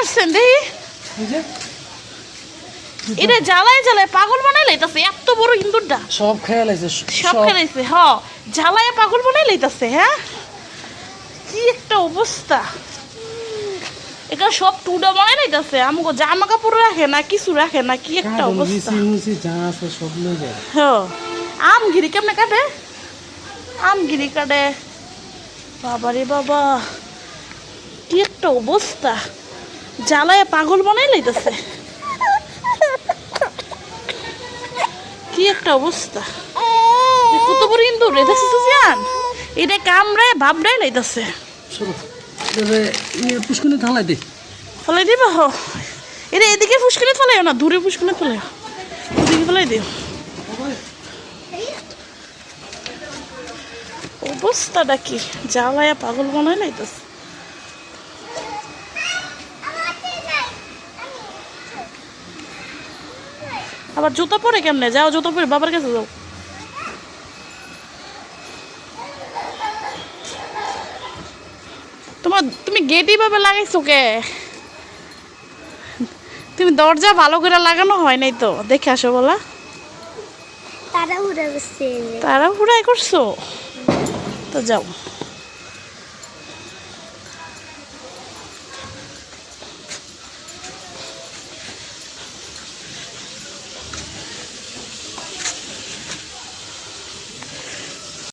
মারছেন দেখি এটা জ্বালায় জ্বালায় পাগল বানাই লাইতাছে এত বড় ইন্দুরটা সব খেয়ে লাইছে সব খেলাইছে হ জ্বালায় পাগল বানাই লাইতাছে হ্যাঁ কি একটা অবস্থা এটা সব টুডা বানাই লাইতাছে আমাকে জামা কাপড় রাখে না কিছু রাখে না কি একটা অবস্থা যা আছে সব লয়ে যায় হ্যাঁ আমগিরি কেমনে কাটে আমগিরি কাটে বাবারে বাবা কি একটা অবস্থা জ্বালায় পাগল বানাই লাইতাছে কি একটা অবস্থা কত বড় ইন্দুর রে দেখছিস সুফিয়ান এটা কামড়ায় ভাবড়াই লাইতাছে চলো তবে পুষ্কুনি থালাই দে ফলাই দিবা হ এটা এদিকে ফুসকুনি ফলাইও না দূরে ফুসকুনি ফলাইও এদিকে ফলাই দিও অবস্থাটা কি জ্বালায় পাগল বানাই লাইতাছে আবার জুতা পরে কেমনে যাও জুতা পরে বাবার কাছে যাও তুমি গেটই ভাবে লাগাইছো কে তুমি দরজা ভালো করে লাগানো হয় নাই তো দেখে আসো বলা তাড়াহুড়া করছে তাড়াহুড়াই করছো তো যাও